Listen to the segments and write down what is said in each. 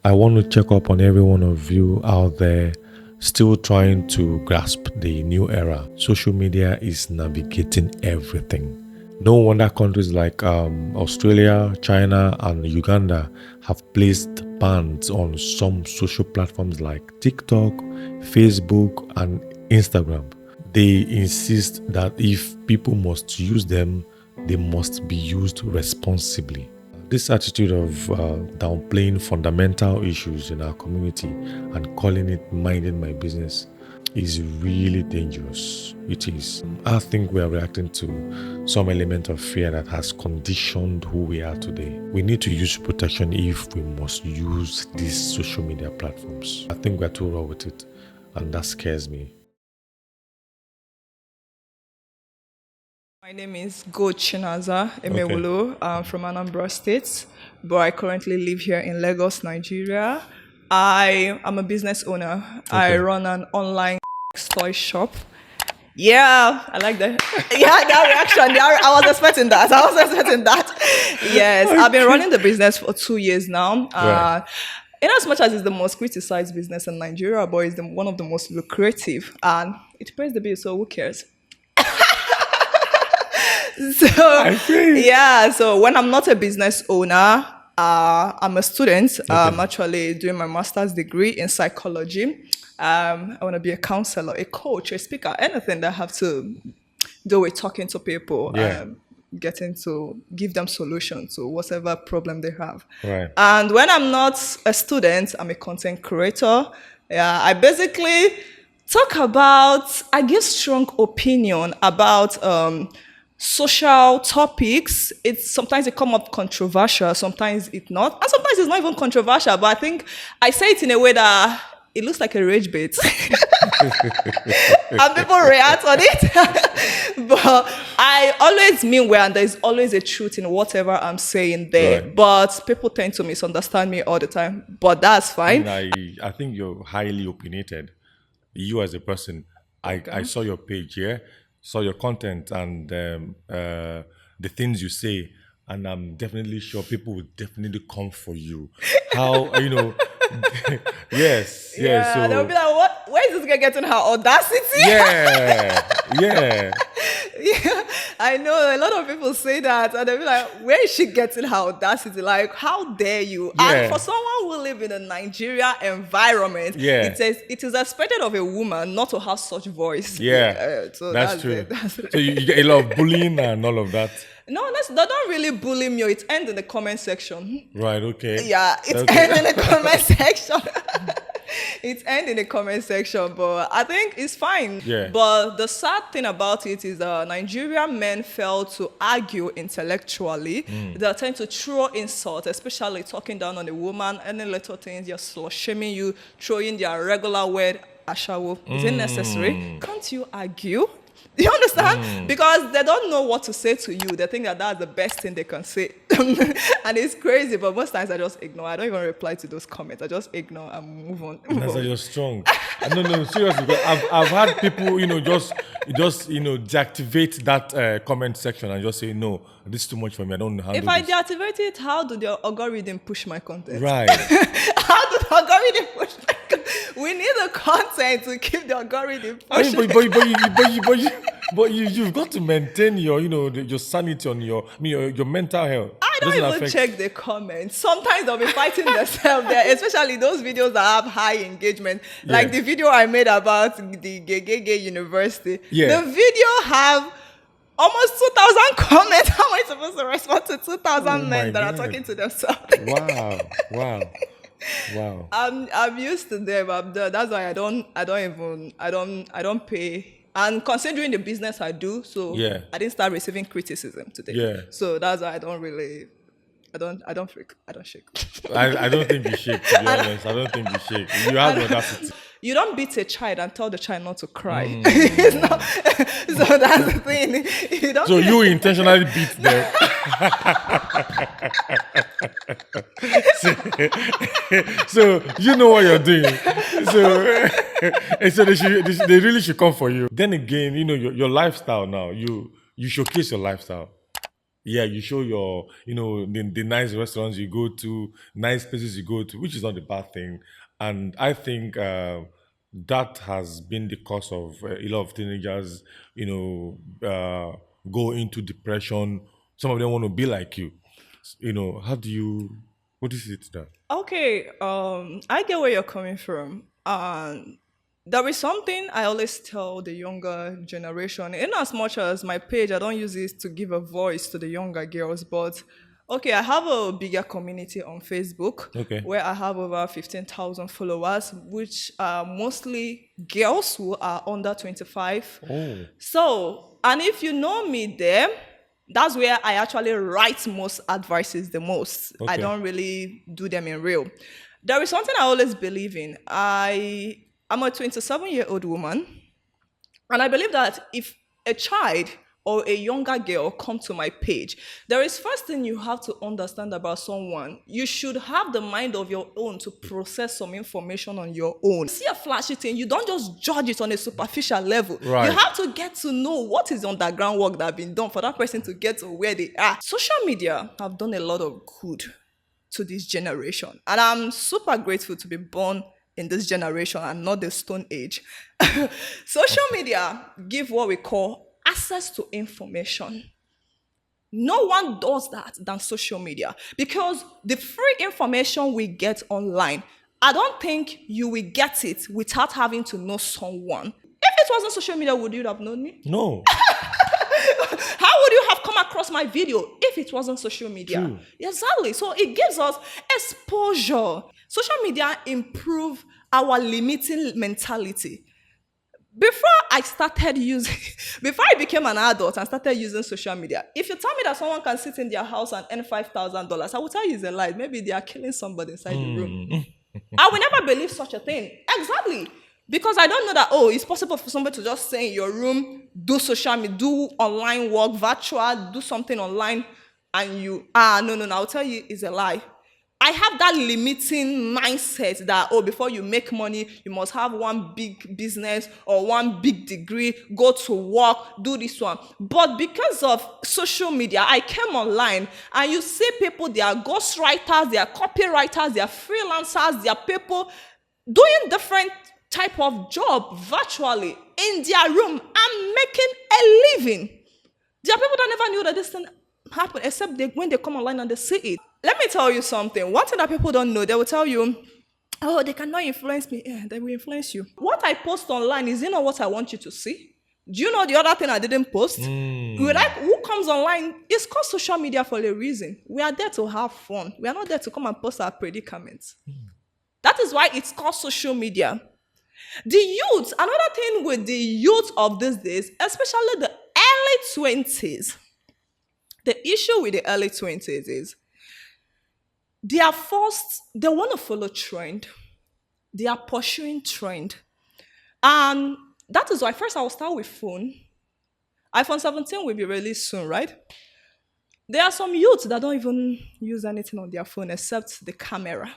I want to check up on every one of you out there still trying to grasp the new era. Social media is navigating everything. No wonder countries like Australia, China, and Uganda have placed bans on some social platforms like TikTok, Facebook, and Instagram. They insist that if people must use them, they must be used responsibly. This attitude of downplaying fundamental issues in our community and calling it minding my business is really dangerous. It is. I think we are reacting to some element of fear that has conditioned who we are today. We need to use protection if we must use these social media platforms. I think we're too raw with it, and that scares me. My name is Go Chinaza Emewolo. I'm from Anambra State, but I currently live here in Lagos, Nigeria. I am a business owner. I run an online toy shop. Yeah, I like that. Yeah, that reaction. I was expecting that. Yes, I've been running the business for 2 years now. Right. In as much as it's the most criticized business in Nigeria, but it's one of the most lucrative, and it pays the bill, so who cares? So when I'm not a business owner, I'm a student. I'm actually doing my master's degree in psychology. I want to be a counselor, a coach, a speaker, anything that have to do with talking to people, getting to give them solutions to whatever problem they have. Right. And when I'm not a student, I'm a content creator. I basically I give strong opinion about social topics. Sometimes it come up controversial, sometimes it's not, and sometimes it's not even controversial, but I think I say it in a way that it looks like a rage bait and people react on it. But I always mean well, and there's always a truth in whatever I'm saying there. Right. But people tend to misunderstand me all the time, but that's fine. And I think you're highly opinionated. You as a person, I saw your page here, saw your content and the things you say, and I'm definitely sure people will definitely come for you. How, yes. Yeah, So, they'll be like, "What? Where is this guy getting her audacity?" yeah. Yeah, I know a lot of people say that, and they'll be like, "Where is she getting her audacity? Like, how dare you?" Yeah. And for someone who live in a Nigeria environment, Yeah. it is expected of a woman not to have such voice. Yeah, So that's true. it. That's it. So you get a lot of bullying and all of that. No, they don't really bully me. It ends in the comment section. Right, okay. Yeah, it's Okay. end in the comment section. It's end in the comment section, but I think it's fine. Yeah. But the sad thing about it is Nigerian men fail to argue intellectually. They tend to throw insult, especially talking down on a woman, any little things, just shaming you, throwing their regular word, ashawo. Is it necessary? Can't you argue? Do you understand? Because they don't know what to say to you. They think that that's the best thing they can say. And it's crazy, but most times I just ignore. I don't even reply to those comments. I just ignore and move on. That's why you're strong. No, seriously. Because I've had people, just deactivate that comment section and just say, no, this is too much for me. I don't handle If I this. deactivate it, how do the algorithm push my content? Right. How do the algorithm push my content? We need the content to keep the algorithm I pushing. mean, but you've got to maintain your sanity on your mental health. I don't Doesn't even affect- check the comments. Sometimes they'll be fighting themselves there, especially those videos that have high engagement. Like the video I made about the Gay University. Yeah. The video have almost 2,000 comments. How am I supposed to respond to 2,000 Oh my men that are God. talking to themselves? Wow. I'm used to them. That's why I don't pay. And considering the business I do, so Yeah. I didn't start receiving criticism today. Yeah. So that's why I don't freak. I don't shake. I don't think you shake, to be honest. I don't think you shake. You have the audacity. You don't beat a child and tell the child not to cry. It's not, so that's the thing. You don't So you intentionally beat them. so you know what you're doing. So they really should come for you. Then again, your lifestyle now. You showcase your lifestyle. Yeah, you show your, the nice restaurants you go to, nice places you go to, which is not a bad thing. And I think that has been the cause of a lot of teenagers, go into depression. Some of them want to be like you. How do you, what do you say to that? Okay, I get where you're coming from. There is something I always tell the younger generation, in as much as my page, I don't use it to give a voice to the younger girls, but okay, I have a bigger community on Facebook Okay. where I have over 15,000 followers, which are mostly girls who are under 25. Oh, So, and if you know me there, that's where I actually write most advices the most. I okay. don't really do them in real. There is something I always believe in. I'm a 27-year-old woman, and I believe that if a child or a younger girl come to my page, there is first thing you have to understand about someone. You should have the mind of your own to process some information on your own. See a flashy thing, you don't just judge it on a superficial level. Right. You have to get to know what is the underground work that has been done for that person to get to where they are. Social media have done a lot of good to this generation, and I'm super grateful to be born in this generation and not the Stone Age. Social media give what we call access to information. No one does that than social media, because the free information we get online, I don't think you will get it without having to know someone. If it wasn't social media, would you have known me? No. How would you have come across my video if it wasn't social media? True. Exactly. So it gives us exposure. Social media improve our limiting mentality. Before I became an adult and started using social media, if you tell me that someone can sit in their house and earn $5,000, I will tell you it's a lie. Maybe they are killing somebody inside the room. I will never believe such a thing. Exactly. Because I don't know that, it's possible for somebody to just stay in your room, do social media, do online work, virtual, do something online, and no, I'll tell you it's a lie. I have that limiting mindset that, before you make money, you must have one big business or one big degree, go to work, do this one. But because of social media, I came online and you see people, they are ghostwriters, they are copywriters, they are freelancers, they are people doing different type of job virtually in their room and making a living. There are people that never knew that this thing happened, except when they come online and they see it. Let me tell you something. One thing that people don't know, they will tell you, they cannot influence me. Yeah, they will influence you. What I post online is not what I want you to see. Do you know the other thing I didn't post? Who comes online? It's called social media for a reason. We are there to have fun. We are not there to come and post our predicaments. That is why it's called social media. The youth, another thing with the youth of these days, especially the early 20s, the issue with the early 20s is they want to follow trend. They are pursuing trend. And that is why first I will start with phone. iPhone 17 will be released soon, right? There are some youths that don't even use anything on their phone except the camera.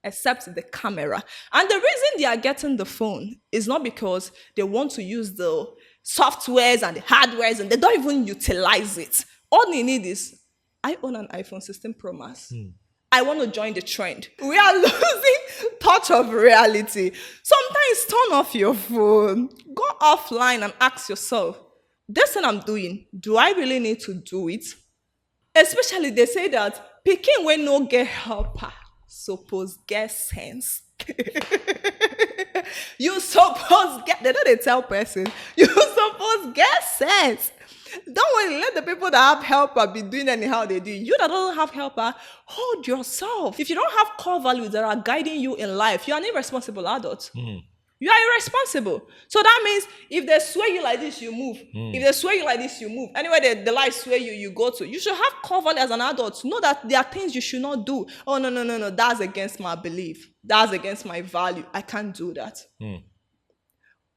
And the reason they are getting the phone is not because they want to use the softwares and the hardwares and they don't even utilize it. All they need is, I own an iPhone 16 Pro Max. I want to join the trend. We are losing touch of reality. Sometimes turn off your phone, go offline and ask yourself, this thing I'm doing, do I really need to do it? Especially they say that pikin wey no get helper suppose get sense. You suppose get, they know they tell person, you suppose get sense. Don't worry, let the people that have helper be doing anyhow they do. You that don't have helper, hold yourself. If you don't have core values that are guiding you in life, you are an irresponsible adult. You are irresponsible. So that means if they sway you like this, you move. If they sway you like this, you move. Anyway, the life sway you, you go to. You should have core value as an adult. Know that there are things you should not do. Oh, no. That's against my belief. That's against my value. I can't do that.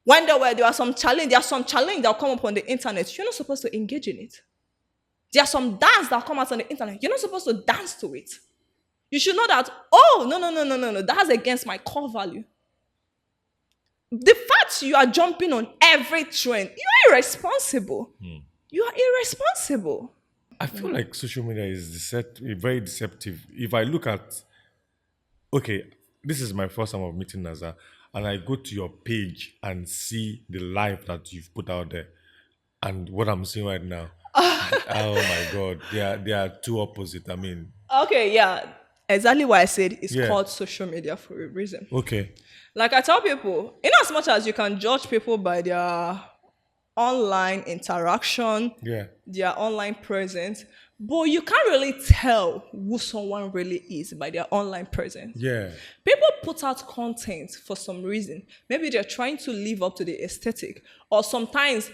When there are some challenge that will come up on the internet. You're not supposed to engage in it. There are some dance that come out on the internet. You're not supposed to dance to it. You should know that, no. That's against my core value. The fact you are jumping on every trend, you are irresponsible. You are irresponsible. I feel like social media is very deceptive. If I look at, okay, this is my first time of meeting Naza, and I go to your page and see the life that you've put out there, and what I'm seeing right now. Oh my God, they are two opposite. I mean, Okay, yeah. Exactly why I said it's Yeah. called social media for a reason. okay, Like I tell people, in as much as you can judge people by their online interaction, yeah, their online presence, but you can't really tell who someone really is by their online presence. yeah, People put out content for some reason. Maybe they're trying to live up to the aesthetic, or sometimes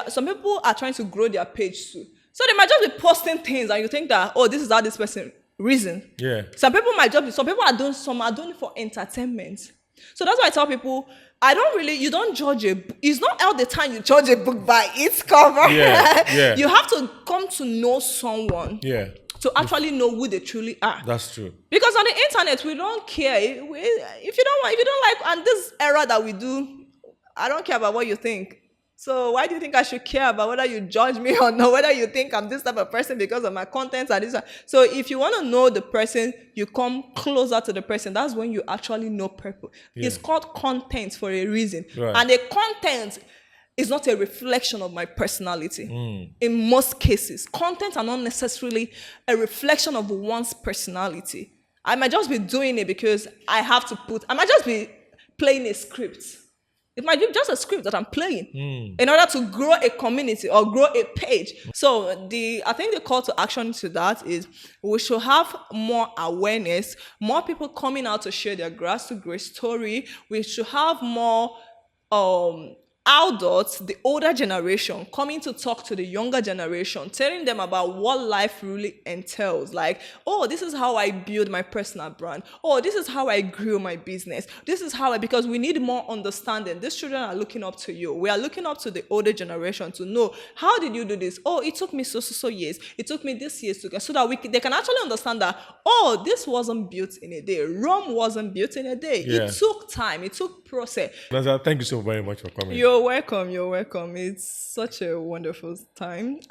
some people are trying to grow their page too. So they might just be posting things, and you think that, oh, this is how this person reason. yeah, Some people might just be, some people are doing it for entertainment. So that's why I tell people, you don't judge it's not all the time you judge a book by its cover. Yeah, yeah. You have to come to know someone yeah. to actually know who they truly are. That's true. Because on the internet, we don't care. If you don't like, and this era that we do, I don't care about what you think. So why do you think I should care about whether you judge me or not, whether you think I'm this type of person because of my content and this one? So if you want to know the person, you come closer to the person. That's when you actually know people. Yeah. It's called content for a reason. Right. And the content is not a reflection of my personality. In most cases, content are not necessarily a reflection of one's personality. I might just be doing it because I might just be playing a script. It might be just a script that I'm playing in order to grow a community or grow a page. So I think the call to action to that is we should have more awareness, more people coming out to share their grass to grace story. We should have more adults, the older generation, coming to talk to the younger generation, telling them about what life really entails. Like, oh, this is how I build my personal brand. Oh, this is how I grew my business. This is because we need more understanding. These children are looking up to you. We are looking up to the older generation to know, how did you do this? Oh, it took me so years. It took me this years to get, so that they can actually understand that, oh, this wasn't built in a day. Rome wasn't built in a day. Yeah. It took time. It took process. Naza, thank you so very much for coming. You're welcome. You're welcome. It's such a wonderful time.